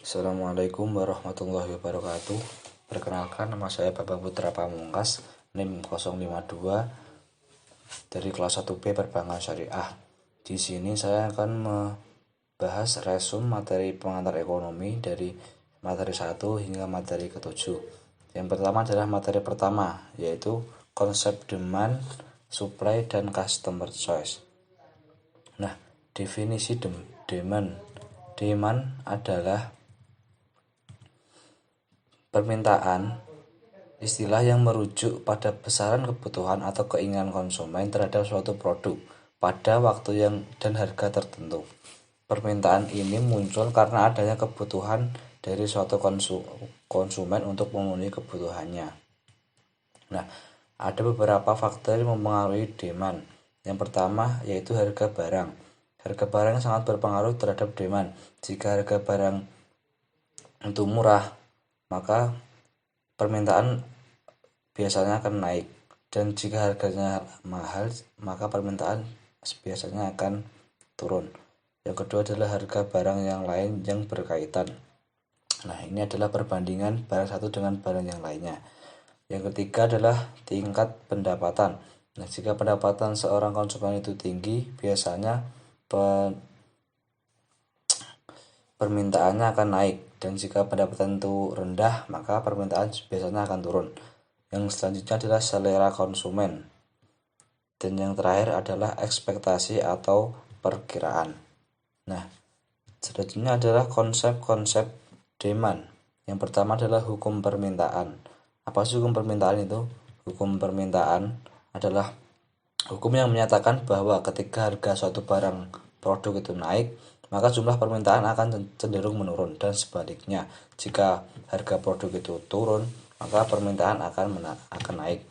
Assalamualaikum warahmatullahi wabarakatuh. Perkenalkan, nama saya Bambang Putra Pamungkas, NIM 052 dari kelas 1B Perbankan Syariah. Di sini saya akan membahas resum materi pengantar ekonomi dari materi 1 hingga materi ke-7. Yang pertama adalah materi pertama, yaitu konsep demand, supply, dan customer choice. Nah, definisi demand. Demand adalah permintaan, istilah yang merujuk pada besaran kebutuhan atau keinginan konsumen terhadap suatu produk pada waktu dan harga tertentu. Permintaan ini muncul karena adanya kebutuhan dari suatu konsumen untuk memenuhi kebutuhannya. Nah, ada beberapa faktor yang mempengaruhi demand. Yang pertama yaitu harga barang. Harga barang sangat berpengaruh terhadap demand. Jika harga barang itu murah, maka permintaan biasanya akan naik, dan jika harganya mahal, maka permintaan biasanya akan turun. Yang kedua adalah harga barang yang lain yang berkaitan. Nah, ini adalah perbandingan barang satu dengan barang yang lainnya. Yang ketiga adalah tingkat pendapatan. Nah, jika pendapatan seorang konsumen itu tinggi, biasanya permintaannya akan naik, dan jika pendapatan itu rendah, maka permintaan biasanya akan turun. Yang selanjutnya adalah selera konsumen, dan yang terakhir adalah ekspektasi atau perkiraan. Nah, selanjutnya adalah konsep-konsep demand. Yang pertama adalah hukum permintaan. Apa sih hukum permintaan itu? Hukum permintaan adalah hukum yang menyatakan bahwa ketika harga suatu barang produk itu naik, maka jumlah permintaan akan cenderung menurun, dan sebaliknya, jika harga produk itu turun, maka permintaan akan naik.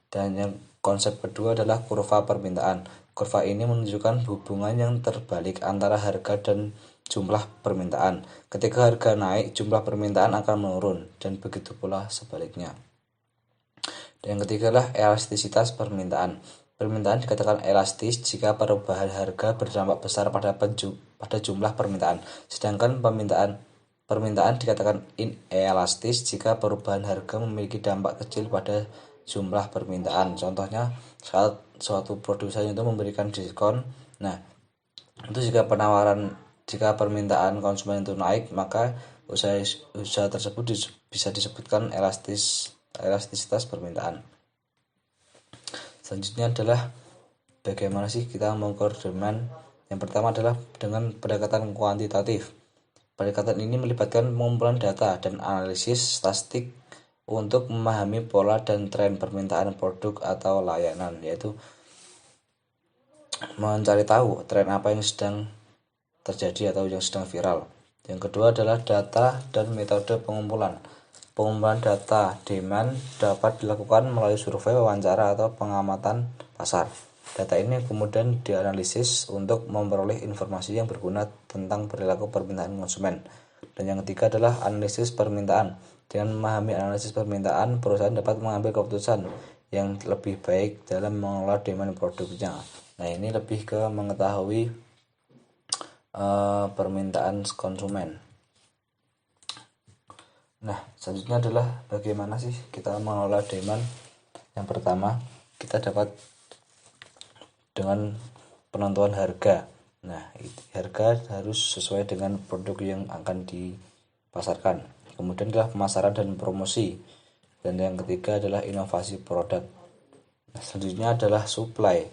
Dan yang konsep kedua adalah kurva permintaan. Kurva ini menunjukkan hubungan yang terbalik antara harga dan jumlah permintaan. Ketika harga naik, jumlah permintaan akan menurun, dan begitu pula sebaliknya. Dan yang ketiga adalah elastisitas permintaan. Permintaan dikatakan elastis jika perubahan harga berdampak besar pada jumlah permintaan, sedangkan permintaan dikatakan inelastis jika perubahan harga memiliki dampak kecil pada jumlah permintaan. Contohnya, saat suatu produsen itu memberikan diskon, nah itu jika permintaan konsumen itu naik, maka usaha tersebut bisa disebutkan elastisitas permintaan. Selanjutnya adalah bagaimana sih kita mengukur demand. Yang pertama adalah dengan pendekatan kuantitatif. Pendekatan ini melibatkan pengumpulan data dan analisis statistik untuk memahami pola dan tren permintaan produk atau layanan, yaitu mencari tahu tren apa yang sedang terjadi atau yang sedang viral. Yang kedua adalah data dan metode pengumpulan. Pengumpulan data demand dapat dilakukan melalui survei, wawancara, atau pengamatan pasar. Data ini kemudian dianalisis untuk memperoleh informasi yang berguna tentang perilaku permintaan konsumen. Dan yang ketiga adalah analisis permintaan. Dengan memahami analisis permintaan, perusahaan dapat mengambil keputusan yang lebih baik dalam mengelola demand produknya. Nah, ini lebih ke mengetahui permintaan konsumen. Nah, selanjutnya adalah bagaimana sih kita mengelola demand. Yang pertama, kita dapat dengan penentuan harga. Nah, harga harus sesuai dengan produk yang akan dipasarkan. Kemudian adalah pemasaran dan promosi. Dan yang ketiga adalah inovasi produk. Nah, selanjutnya adalah supply.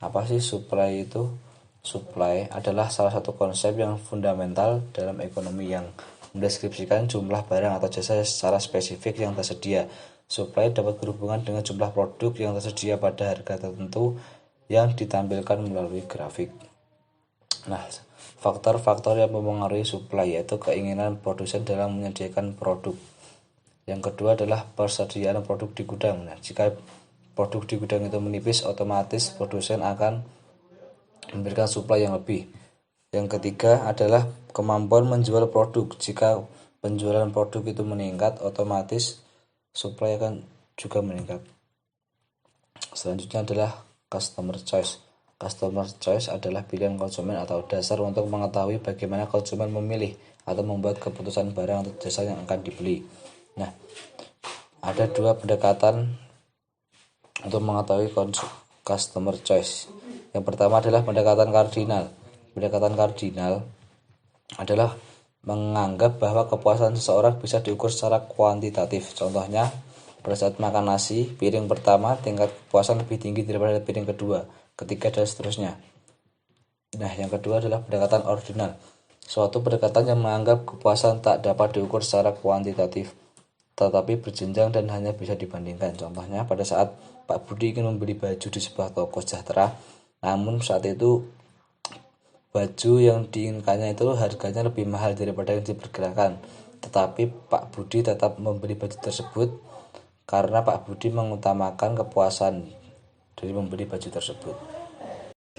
Apa sih supply itu? Supply adalah salah satu konsep yang fundamental dalam ekonomi yang mendeskripsikan jumlah barang atau jasa secara spesifik yang tersedia. Supply dapat berhubungan dengan jumlah produk yang tersedia pada harga tertentu yang ditampilkan melalui grafik. Nah, faktor-faktor yang mempengaruhi supply yaitu keinginan produsen dalam menyediakan produk. Yang kedua adalah persediaan produk di gudang. Nah, jika produk di gudang itu menipis, otomatis produsen akan memberikan supply yang lebih. Yang ketiga adalah kemampuan menjual produk. Jika penjualan produk itu meningkat, otomatis supply akan juga meningkat. Selanjutnya adalah customer choice. Customer choice adalah pilihan konsumen atau dasar untuk mengetahui bagaimana konsumen memilih atau membuat keputusan barang atau jasa yang akan dibeli. Nah, ada dua pendekatan untuk mengetahui customer choice. Yang pertama adalah pendekatan kardinal. Pendekatan kardinal adalah menganggap bahwa kepuasan seseorang bisa diukur secara kuantitatif. Contohnya, pada saat makan nasi, piring pertama tingkat kepuasan lebih tinggi daripada piring kedua, ketiga, dan seterusnya. Nah, yang kedua adalah pendekatan ordinal. Suatu pendekatan yang menganggap kepuasan tak dapat diukur secara kuantitatif, tetapi berjenjang dan hanya bisa dibandingkan. Contohnya, pada saat Pak Budi ingin membeli baju di sebuah toko sejahtera, namun saat itu baju yang diinginkannya itu harganya lebih mahal daripada yang diperkirakan. Tetapi Pak Budi tetap membeli baju tersebut karena Pak Budi mengutamakan kepuasan dari membeli baju tersebut.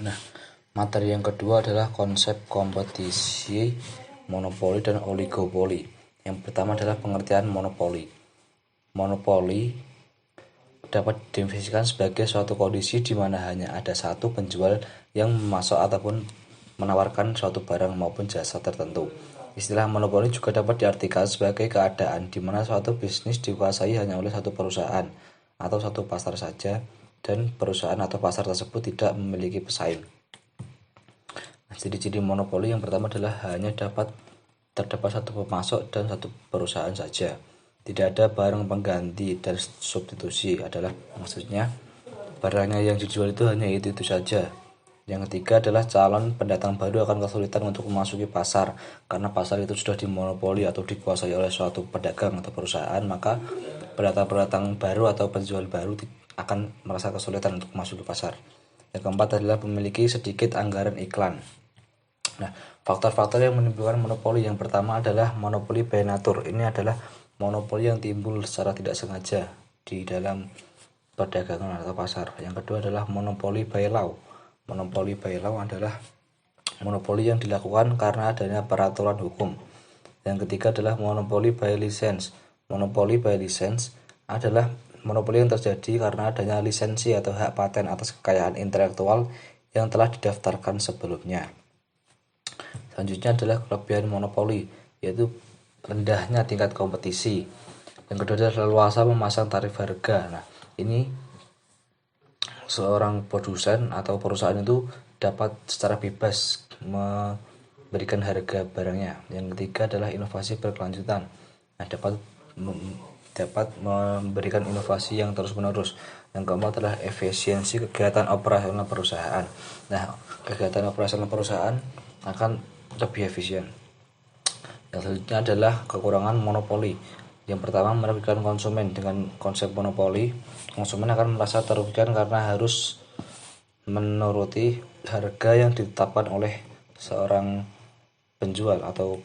Nah, materi yang kedua adalah konsep kompetisi, monopoli, dan oligopoli. Yang pertama adalah pengertian monopoli. Monopoli dapat didefinisikan sebagai suatu kondisi di mana hanya ada satu penjual yang memasok ataupun menawarkan suatu barang maupun jasa tertentu. Istilah monopoli juga dapat diartikan sebagai keadaan di mana suatu bisnis dikuasai hanya oleh satu perusahaan atau satu pasar saja, dan perusahaan atau pasar tersebut tidak memiliki pesaing. Ciri-ciri monopoli yang pertama adalah hanya terdapat satu pemasok dan satu perusahaan saja. Tidak ada barang pengganti dan substitusi, adalah maksudnya barangnya yang dijual itu hanya itu saja. Yang ketiga adalah calon pendatang baru akan kesulitan untuk memasuki pasar karena pasar itu sudah dimonopoli atau dikuasai oleh suatu pedagang atau perusahaan, maka pendatang baru atau penjual baru akan merasa kesulitan untuk masuk ke pasar. Yang keempat adalah memiliki sedikit anggaran iklan. Nah, faktor-faktor yang menimbulkan monopoli yang pertama adalah monopoli by nature. Ini adalah monopoli yang timbul secara tidak sengaja di dalam perdagangan atau pasar. Yang kedua adalah monopoli by law. Monopoli by law adalah monopoli yang dilakukan karena adanya peraturan hukum. Yang ketiga adalah monopoli by license. Monopoli by license adalah monopoli yang terjadi karena adanya lisensi atau hak paten atas kekayaan intelektual yang telah didaftarkan sebelumnya. Selanjutnya adalah kelebihan monopoli, yaitu rendahnya tingkat kompetisi. Yang kedua adalah leluasa memasang tarif harga. Nah, ini seorang produsen atau perusahaan itu dapat secara bebas memberikan harga barangnya. Yang ketiga adalah inovasi berkelanjutan. Nah, dapat memberikan inovasi yang terus-menerus. Yang keempat adalah efisiensi kegiatan operasional perusahaan. Nah, kegiatan operasional perusahaan akan lebih efisien. Yang selanjutnya adalah kekurangan monopoli. Yang pertama, merugikan konsumen. Dengan konsep monopoli, konsumen akan merasa terugikan karena harus menuruti harga yang ditetapkan oleh seorang penjual atau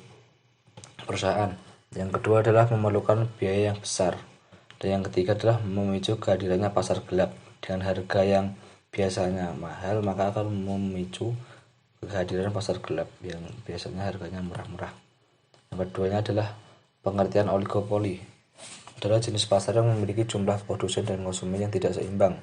perusahaan. Yang kedua adalah memerlukan biaya yang besar. Dan yang ketiga adalah memicu kehadirannya pasar gelap. Dengan harga yang biasanya mahal, maka akan memicu kehadiran pasar gelap yang biasanya harganya murah-murah. Yang keduanya adalah pengertian oligopoli. Adalah jenis pasar yang memiliki jumlah produsen dan konsumen yang tidak seimbang.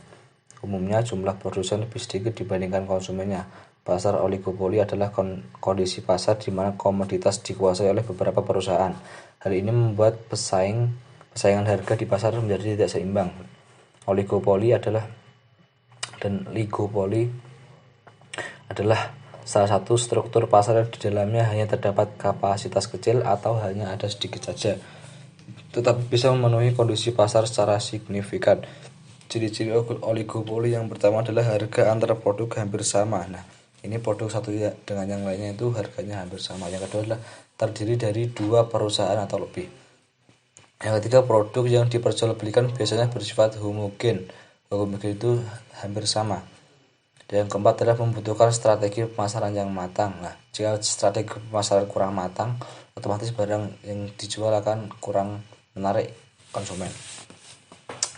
Umumnya jumlah produsen lebih sedikit dibandingkan konsumennya. Pasar oligopoli adalah kondisi pasar di mana komoditas dikuasai oleh beberapa perusahaan. Hal ini membuat persaingan harga di pasar menjadi tidak seimbang. Oligopoli dan ligopoli adalah salah satu struktur pasar yang di dalamnya hanya terdapat kapasitas kecil atau hanya ada sedikit saja, tetapi bisa memenuhi kondisi pasar secara signifikan. Ciri-ciri oligopoli yang pertama adalah harga antara produk hampir sama. Nah, ini produk satu dengan yang lainnya itu harganya hampir sama. Yang kedua adalah terdiri dari dua perusahaan atau lebih. Yang ketiga, produk yang diperjualbelikan biasanya bersifat homogen. Homogen itu hampir sama. Dan yang keempat adalah membutuhkan strategi pemasaran yang matang. Nah, jika strategi pemasaran kurang matang, otomatis barang yang dijual akan kurang menarik konsumen.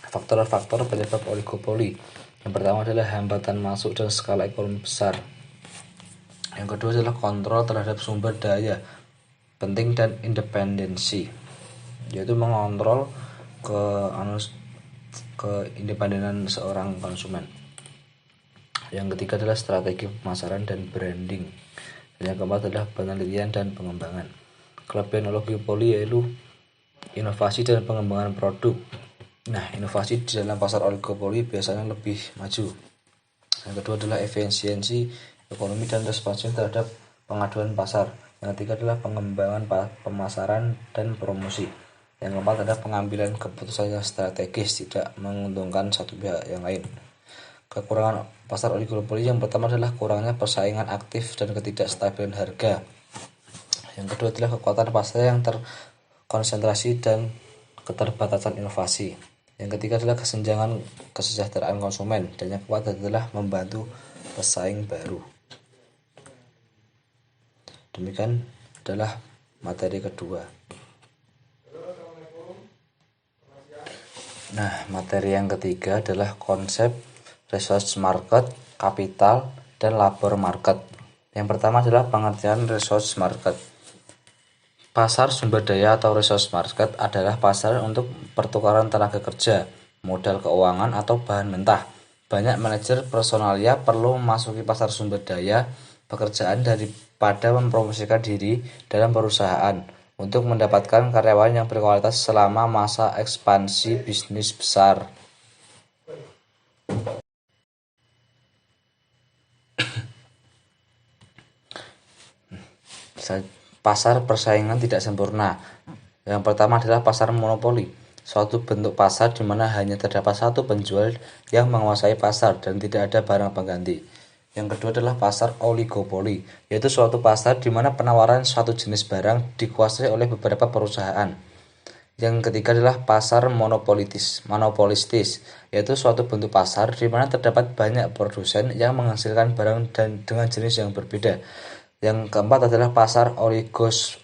Faktor-faktor penyebab oligopoli. Yang pertama adalah hambatan masuk dan skala ekonomi besar. Yang kedua adalah kontrol terhadap sumber daya penting dan independensi, yaitu mengontrol keindependenan seorang konsumen. Yang ketiga adalah strategi pemasaran dan branding. Dan yang keempat adalah penelitian dan pengembangan. Kelebihan oligopoli yaitu inovasi dan pengembangan produk. Nah, inovasi di dalam pasar oligopoli biasanya lebih maju. Yang kedua adalah efisiensi ekonomi dan responsif terhadap pengaduan pasar. Yang ketiga adalah pengembangan pemasaran dan promosi. Yang keempat adalah pengambilan keputusan yang strategis, tidak menguntungkan satu pihak yang lain. Kekurangan pasar oligopoli yang pertama adalah kurangnya persaingan aktif dan ketidakstabilan harga. Yang kedua adalah kekuatan pasar yang terkonsentrasi dan keterbatasan inovasi. Yang ketiga adalah kesenjangan kesejahteraan konsumen. Dan yang keempat adalah membantu pesaing baru. Demikian adalah materi kedua. Nah, materi yang ketiga adalah konsep resource market, kapital, dan labor market. Yang pertama adalah pengertian resource market. Pasar sumber daya atau resource market adalah pasar untuk pertukaran tenaga kerja, modal keuangan, atau bahan mentah. Banyak manajer personalia perlu memasuki pasar sumber daya pekerjaan daripada mempromosikan diri dalam perusahaan untuk mendapatkan karyawan yang berkualitas selama masa ekspansi bisnis besar. Pasar persaingan tidak sempurna. Yang pertama adalah pasar monopoli, suatu bentuk pasar di mana hanya terdapat satu penjual yang menguasai pasar dan tidak ada barang pengganti. Yang kedua adalah pasar oligopoli, yaitu suatu pasar di mana penawaran suatu jenis barang dikuasai oleh beberapa perusahaan. Yang ketiga adalah pasar monopolistis, yaitu suatu bentuk pasar di mana terdapat banyak produsen yang menghasilkan barang dan dengan jenis yang berbeda. Yang keempat adalah pasar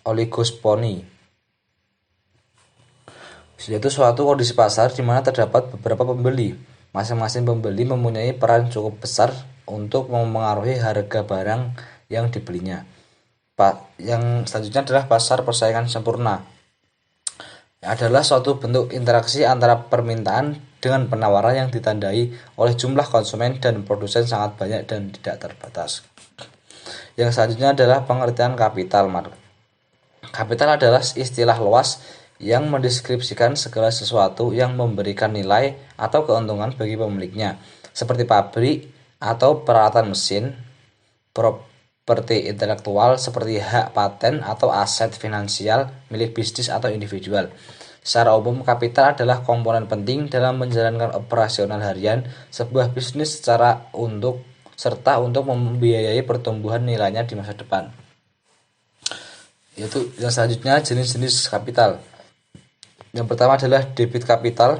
oligosponi, yaitu suatu kondisi pasar di mana terdapat beberapa pembeli. Masing-masing pembeli mempunyai peran cukup besar untuk mempengaruhi harga barang yang dibelinya. Yang selanjutnya adalah pasar persaingan sempurna. Adalah suatu bentuk interaksi antara permintaan dengan penawaran yang ditandai oleh jumlah konsumen dan produsen sangat banyak dan tidak terbatas. Yang selanjutnya adalah pengertian kapital market. Kapital adalah istilah luas yang mendeskripsikan segala sesuatu yang memberikan nilai atau keuntungan bagi pemiliknya, seperti pabrik atau peralatan mesin, properti intelektual seperti hak paten atau aset finansial milik bisnis atau individual. Secara umum, kapital adalah komponen penting dalam menjalankan operasional harian sebuah bisnis serta untuk membiayai pertumbuhan nilainya di masa depan. Yaitu yang selanjutnya jenis-jenis kapital. Yang pertama adalah debit kapital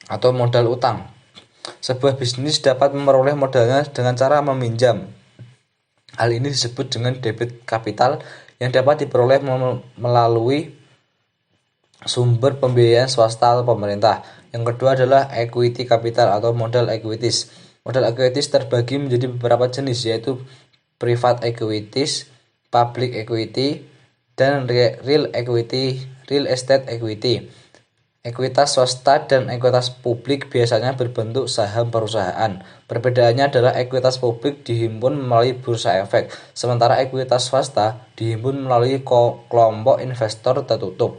atau modal utang. Sebuah bisnis dapat memperoleh modalnya dengan cara meminjam. Hal ini disebut dengan debit kapital yang dapat diperoleh melalui sumber pembiayaan swasta atau pemerintah. Yang kedua adalah equity capital atau modal equities. Modal equities terbagi menjadi beberapa jenis, yaitu private equities, public equity, dan real estate equity. Ekuitas swasta dan ekuitas publik biasanya berbentuk saham perusahaan. Perbedaannya adalah ekuitas publik dihimpun melalui bursa efek, sementara ekuitas swasta dihimpun melalui kelompok investor tertutup.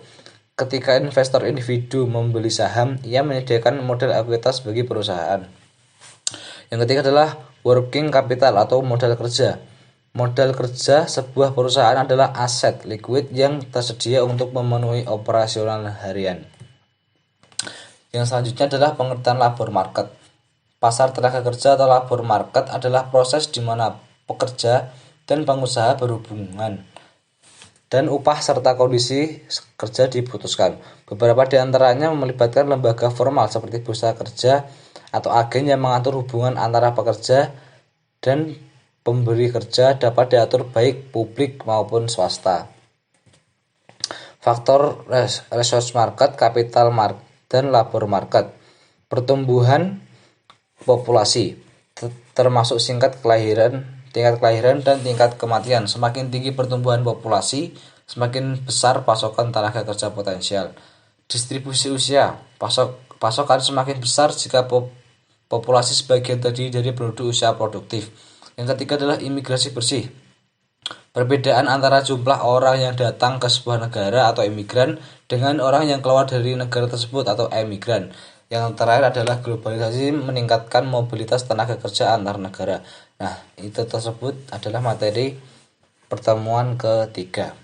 Ketika investor individu membeli saham, ia menyediakan modal ekuitas bagi perusahaan. Yang ketiga adalah working capital atau modal kerja. Modal kerja sebuah perusahaan adalah aset liquid yang tersedia untuk memenuhi operasional harian. Yang selanjutnya adalah pengertian labor market. Pasar tenaga kerja atau labor market adalah proses di mana pekerja dan pengusaha berhubungan dan upah serta kondisi kerja diputuskan. Beberapa di antaranya melibatkan lembaga formal seperti bursa kerja atau agen yang mengatur hubungan antara pekerja dan pemberi kerja dapat diatur baik publik maupun swasta. Faktor resource market, capital market, dan labor market. Pertumbuhan populasi, termasuk tingkat kelahiran dan tingkat kematian. Semakin tinggi pertumbuhan populasi, semakin besar pasokan tenaga kerja potensial. Distribusi usia, pasokan semakin besar jika populasi sebagian terdiri dari penduduk usia produktif. Yang ketiga adalah imigrasi bersih. Perbedaan antara jumlah orang yang datang ke sebuah negara atau imigran dengan orang yang keluar dari negara tersebut atau emigran. Yang terakhir adalah globalisasi meningkatkan mobilitas tenaga kerja antar negara. Nah, itu tersebut adalah materi pertemuan ketiga.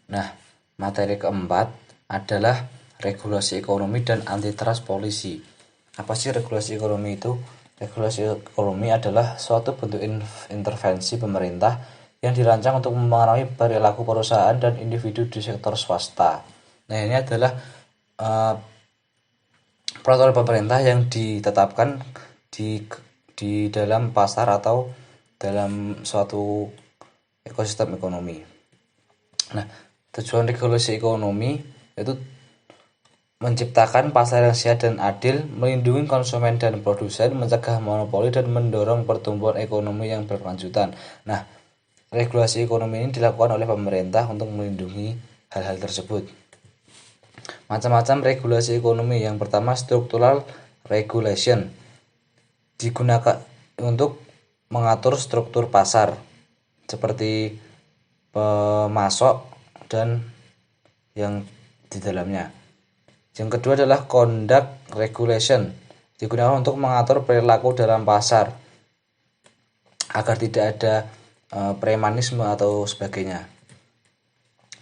Nah, materi keempat adalah regulasi ekonomi dan antitrust polisi. Apa sih regulasi ekonomi itu? Regulasi ekonomi adalah suatu bentuk intervensi pemerintah yang dirancang untuk mempengaruhi perilaku perusahaan dan individu di sektor swasta. Nah, ini adalah peraturan pemerintah yang ditetapkan di dalam pasar atau dalam suatu ekosistem ekonomi. Nah, tujuan regulasi ekonomi itu menciptakan pasar yang sehat dan adil, melindungi konsumen dan produsen, mencegah monopoli, dan mendorong pertumbuhan ekonomi yang berkelanjutan. Nah, regulasi ekonomi ini dilakukan oleh pemerintah untuk melindungi hal-hal tersebut. Macam-macam regulasi ekonomi. Yang pertama, structural regulation, digunakan untuk mengatur struktur pasar seperti pemasok dan yang di dalamnya. Yang kedua adalah conduct regulation, digunakan untuk mengatur perilaku dalam pasar agar tidak ada premanisme atau sebagainya.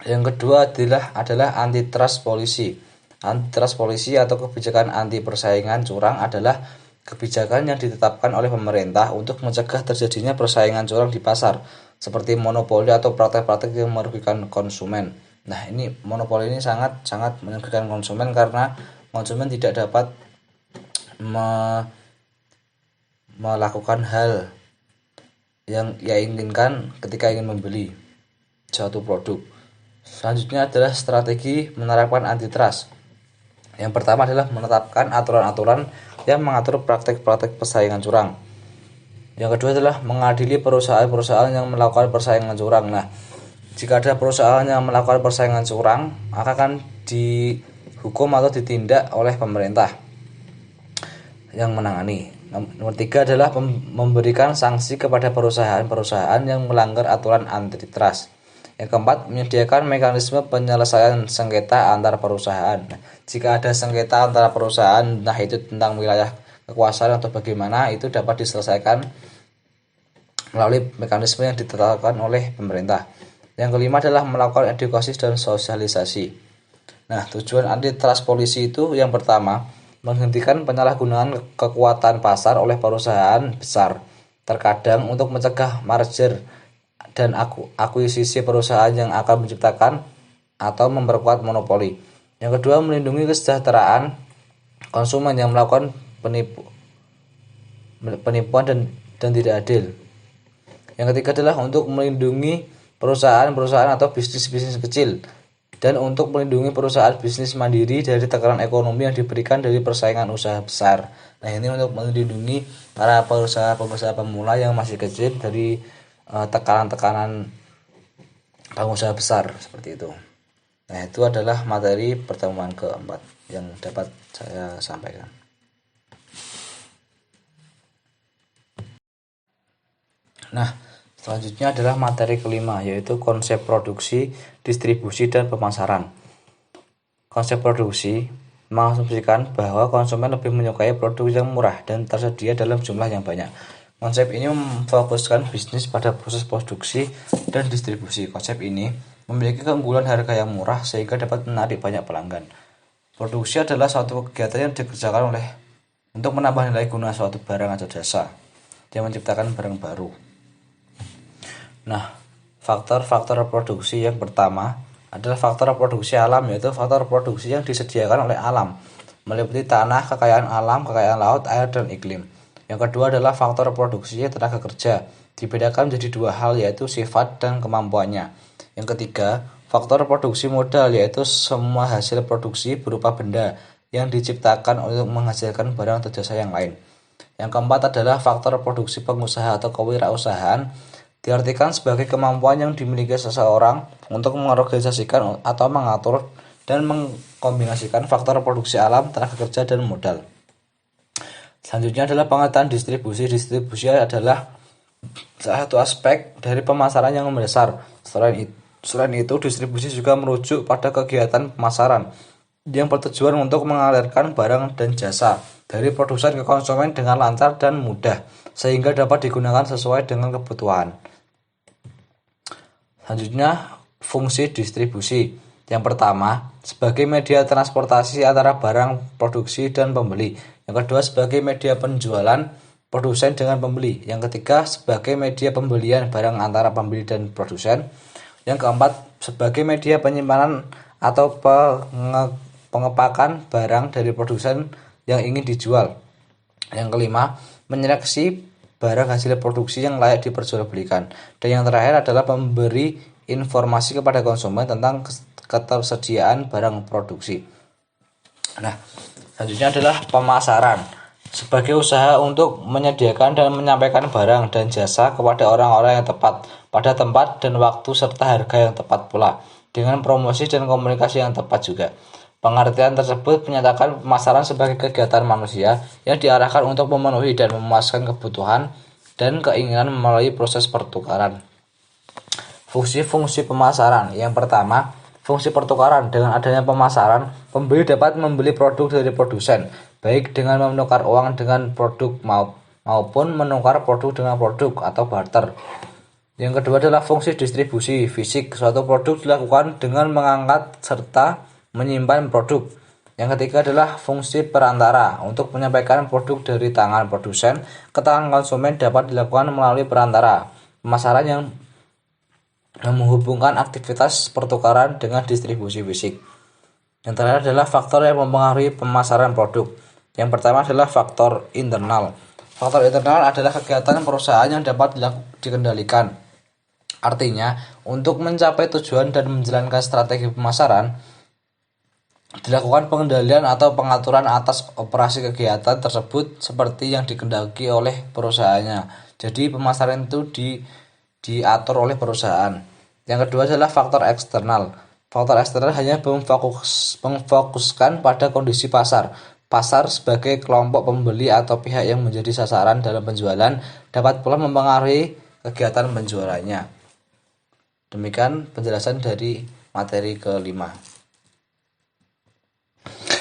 Yang kedua adalah antitrust policy. Antitrust policy atau kebijakan anti persaingan curang adalah kebijakan yang ditetapkan oleh pemerintah untuk mencegah terjadinya persaingan curang di pasar, seperti monopoli atau praktek-praktek yang merugikan konsumen. Nah, ini monopoli ini sangat merugikan konsumen karena konsumen tidak dapat melakukan hal yang ia inginkan ketika ingin membeli suatu produk. Selanjutnya adalah strategi menerapkan antitrust. Yang pertama adalah menetapkan aturan-aturan yang mengatur praktek-praktek persaingan curang. Yang kedua adalah mengadili perusahaan-perusahaan yang melakukan persaingan curang. Nah, jika ada perusahaan yang melakukan persaingan curang, maka akan dihukum atau ditindak oleh pemerintah yang menangani. Nomor 3 adalah memberikan sanksi kepada perusahaan-perusahaan yang melanggar aturan antitrust. Yang keempat, menyediakan mekanisme penyelesaian sengketa antar perusahaan. Nah, jika ada sengketa antara perusahaan, nah itu tentang wilayah kekuasaan atau bagaimana, itu dapat diselesaikan melalui mekanisme yang ditetapkan oleh pemerintah. Yang kelima adalah melakukan edukasi dan sosialisasi. Nah, tujuan antitrust polisi itu yang pertama, menghentikan penyalahgunaan kekuatan pasar oleh perusahaan besar, terkadang untuk mencegah merger dan akuisisi perusahaan yang akan menciptakan atau memperkuat monopoli. Yang kedua, melindungi kesejahteraan konsumen yang melakukan penipuan dan tidak adil. Yang ketiga adalah untuk melindungi perusahaan-perusahaan atau bisnis-bisnis kecil dan untuk melindungi perusahaan bisnis mandiri dari tekanan ekonomi yang diberikan dari persaingan usaha besar. Nah, ini untuk melindungi para pengusaha pemula yang masih kecil dari tekanan-tekanan pengusaha besar seperti itu. Nah, itu adalah materi pertemuan keempat yang dapat saya sampaikan. Nah, selanjutnya adalah materi kelima, yaitu konsep produksi, distribusi, dan pemasaran. Konsep produksi mengasumsikan bahwa konsumen lebih menyukai produk yang murah dan tersedia dalam jumlah yang banyak. Konsep ini memfokuskan bisnis pada proses produksi dan distribusi. Konsep ini memiliki keunggulan harga yang murah sehingga dapat menarik banyak pelanggan. Produksi adalah suatu kegiatan yang dikerjakan untuk menambah nilai guna suatu barang atau jasa yang menciptakan barang baru. Nah, faktor-faktor produksi yang pertama adalah faktor produksi alam, yaitu faktor produksi yang disediakan oleh alam, meliputi tanah, kekayaan alam, kekayaan laut, air, dan iklim. Yang kedua adalah faktor produksi tenaga kerja, dibedakan menjadi dua hal, yaitu sifat dan kemampuannya. Yang ketiga, faktor produksi modal, yaitu semua hasil produksi berupa benda yang diciptakan untuk menghasilkan barang atau jasa yang lain. Yang keempat adalah faktor produksi pengusaha atau kewirausahaan, diartikan sebagai kemampuan yang dimiliki seseorang untuk mengorganisasikan atau mengatur dan mengkombinasikan faktor produksi alam, tenaga kerja, dan modal. Selanjutnya adalah pengertian distribusi. Distribusi adalah salah satu aspek dari pemasaran yang mendasar. Selain itu, distribusi juga merujuk pada kegiatan pemasaran yang bertujuan untuk mengalirkan barang dan jasa dari produsen ke konsumen dengan lancar dan mudah, sehingga dapat digunakan sesuai dengan kebutuhan. Selanjutnya, fungsi distribusi. Yang pertama, sebagai media transportasi antara barang produksi dan pembeli. Yang kedua, sebagai media penjualan produsen dengan pembeli. Yang ketiga, sebagai media pembelian barang antara pembeli dan produsen. Yang keempat, sebagai media penyimpanan atau pengepakan barang dari produsen yang ingin dijual. Yang kelima, menyeleksi barang hasil produksi yang layak diperjualbelikan. Dan yang terakhir adalah memberi informasi kepada konsumen tentang ketersediaan barang produksi. Nah, selanjutnya adalah pemasaran. Sebagai usaha untuk menyediakan dan menyampaikan barang dan jasa kepada orang-orang yang tepat, pada tempat dan waktu serta harga yang tepat pula, dengan promosi dan komunikasi yang tepat juga. Pengertian tersebut menyatakan pemasaran sebagai kegiatan manusia yang diarahkan untuk memenuhi dan memuaskan kebutuhan dan keinginan melalui proses pertukaran. Fungsi-fungsi pemasaran. Yang pertama, fungsi pertukaran. Dengan adanya pemasaran, pembeli dapat membeli produk dari produsen, baik dengan menukar uang dengan produk maupun menukar produk dengan produk atau barter. Yang kedua adalah fungsi distribusi fisik. Suatu produk dilakukan dengan mengangkat serta menyimpan produk. Yang ketiga adalah fungsi perantara. Untuk menyampaikan produk dari tangan produsen ke tangan konsumen dapat dilakukan melalui perantara. Pemasaran yang menghubungkan aktivitas pertukaran dengan distribusi fisik. Yang terakhir adalah faktor yang mempengaruhi pemasaran produk. Yang pertama adalah faktor internal. Faktor internal adalah kegiatan perusahaan yang dapat dikendalikan. Artinya, untuk mencapai tujuan dan menjalankan strategi pemasaran, dilakukan pengendalian atau pengaturan atas operasi kegiatan tersebut seperti yang dikendaki oleh perusahaannya. Jadi pemasaran itu diatur oleh perusahaan. Yang kedua adalah faktor eksternal. Faktor eksternal hanya memfokuskan pada kondisi pasar. Pasar sebagai kelompok pembeli atau pihak yang menjadi sasaran dalam penjualan dapat pula mempengaruhi kegiatan penjualannya. Demikian penjelasan dari materi kelima.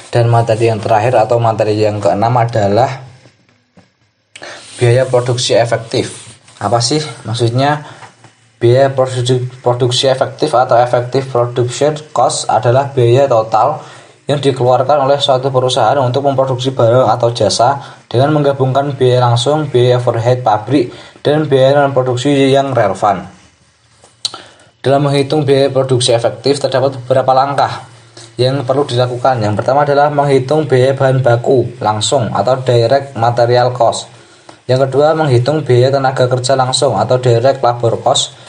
Dan materi yang terakhir atau materi yang keenam adalah biaya produksi efektif. Apa sih maksudnya? Biaya produksi efektif atau effective production cost adalah biaya total yang dikeluarkan oleh suatu perusahaan untuk memproduksi barang atau jasa dengan menggabungkan biaya langsung, biaya overhead pabrik, dan biaya non-produksi yang relevan. Dalam menghitung biaya produksi efektif terdapat beberapa langkah yang perlu dilakukan. Yang pertama adalah menghitung biaya bahan baku langsung atau direct material cost. Yang kedua, menghitung biaya tenaga kerja langsung atau direct labor cost.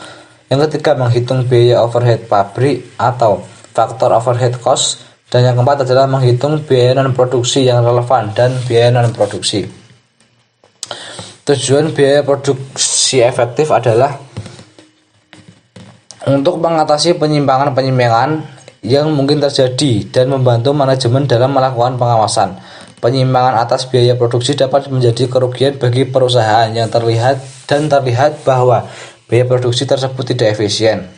Yang ketiga, menghitung biaya overhead pabrik atau faktor overhead cost. Dan yang keempat adalah menghitung biaya non-produksi yang relevan dan biaya non-produksi. Tujuan biaya produksi efektif adalah untuk mengatasi penyimpangan-penyimpangan yang mungkin terjadi dan membantu manajemen dalam melakukan pengawasan. Penyimpangan atas biaya produksi dapat menjadi kerugian bagi perusahaan yang terlihat bahwa biaya produksi tersebut tidak efisien.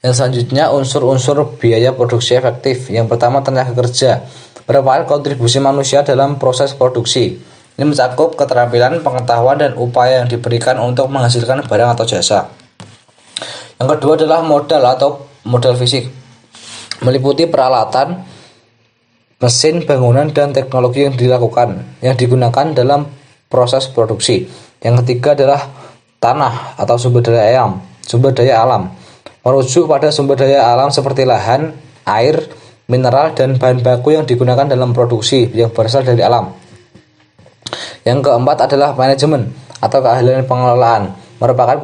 Yang selanjutnya, unsur-unsur biaya produksi efektif. Yang pertama, tenaga kerja. Merupakan kontribusi manusia dalam proses produksi. Ini mencakup keterampilan, pengetahuan, dan upaya yang diberikan untuk menghasilkan barang atau jasa. Yang kedua adalah modal atau modal fisik, meliputi peralatan, mesin, bangunan, dan teknologi yang digunakan dalam proses produksi. Yang ketiga adalah tanah atau sumber daya alam, merujuk pada sumber daya alam seperti lahan, air, mineral, dan bahan baku yang digunakan dalam produksi yang berasal dari alam. Yang keempat adalah manajemen atau keahlian pengelolaan, merupakan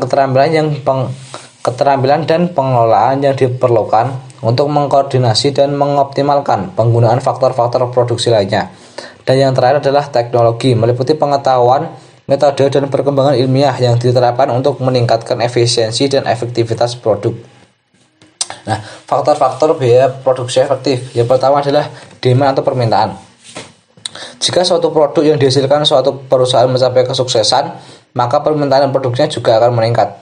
keterampilan dan pengelolaan yang diperlukan untuk mengkoordinasi dan mengoptimalkan penggunaan faktor-faktor produksi lainnya. Dan yang terakhir adalah teknologi, meliputi pengetahuan, metode, dan perkembangan ilmiah yang diterapkan untuk meningkatkan efisiensi dan efektivitas produk. Nah, faktor-faktor biaya produksi efektif. Yang pertama adalah demand atau permintaan. Jika suatu produk yang dihasilkan suatu perusahaan mencapai kesuksesan, maka permintaan produknya juga akan meningkat.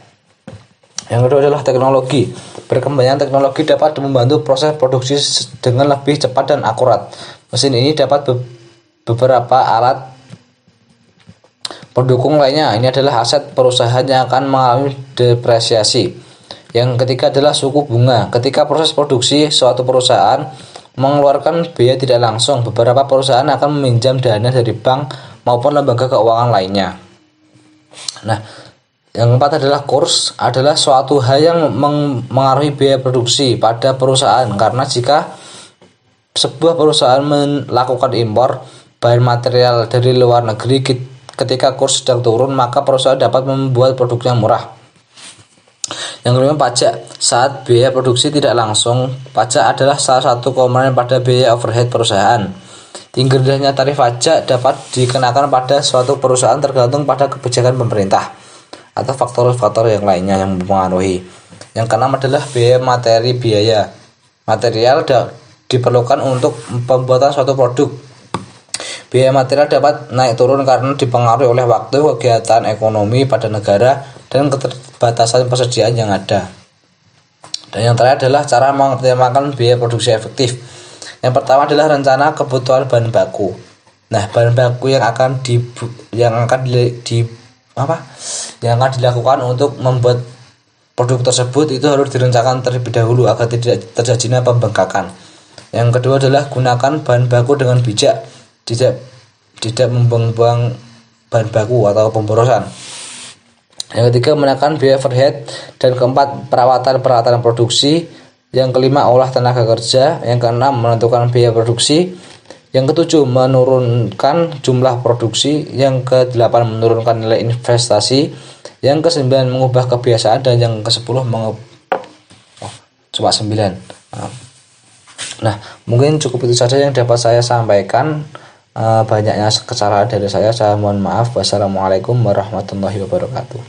Yang kedua adalah teknologi. Perkembangan teknologi dapat membantu proses produksi dengan lebih cepat dan akurat. Mesin ini dapat beberapa alat pendukung lainnya. Ini adalah aset perusahaan yang akan mengalami depresiasi. Yang ketiga adalah suku bunga. Ketika proses produksi suatu perusahaan mengeluarkan biaya tidak langsung, beberapa perusahaan akan meminjam dana dari bank maupun lembaga keuangan lainnya. Nah, yang keempat adalah kurs, adalah suatu hal yang mengaruhi biaya produksi pada perusahaan, karena jika sebuah perusahaan melakukan impor bahan material dari luar negeri ketika kurs sedang turun, maka perusahaan dapat membuat produknya murah. Yang kelima, pajak. Saat biaya produksi tidak langsung, pajak adalah salah satu komponen pada biaya overhead perusahaan. Tinggi rendahnya tarif pajak dapat dikenakan pada suatu perusahaan tergantung pada kebijakan pemerintah atau faktor-faktor yang lainnya yang mempengaruhi. Yang keenam adalah biaya material diperlukan untuk pembuatan suatu produk. Biaya material dapat naik turun karena dipengaruhi oleh waktu, kegiatan ekonomi pada negara, dan keterbatasan persediaan yang ada. Dan yang terakhir adalah cara mengoptimalkan biaya produksi efektif. Yang pertama adalah rencana kebutuhan bahan baku. Nah, bahan baku yang akan dilakukan untuk membuat produk tersebut itu harus direncanakan terlebih dahulu agar tidak terjadinya pembengkakan. Yang kedua adalah gunakan bahan baku dengan bijak, tidak membuang-buang bahan baku atau pemborosan. Yang ketiga, menekan biaya overhead. Dan keempat, peralatan produksi. Yang kelima, olah tenaga kerja. Yang keenam, menentukan biaya produksi. Yang ketujuh, menurunkan jumlah produksi. Yang kedelapan, menurunkan nilai investasi. Yang kesembilan, mengubah kebiasaan. Dan yang kesepuluh, cuma 9. Nah, mungkin cukup itu saja yang dapat saya sampaikan. Banyaknya kesalahan dari saya mohon maaf. Wassalamualaikum warahmatullahi wabarakatuh.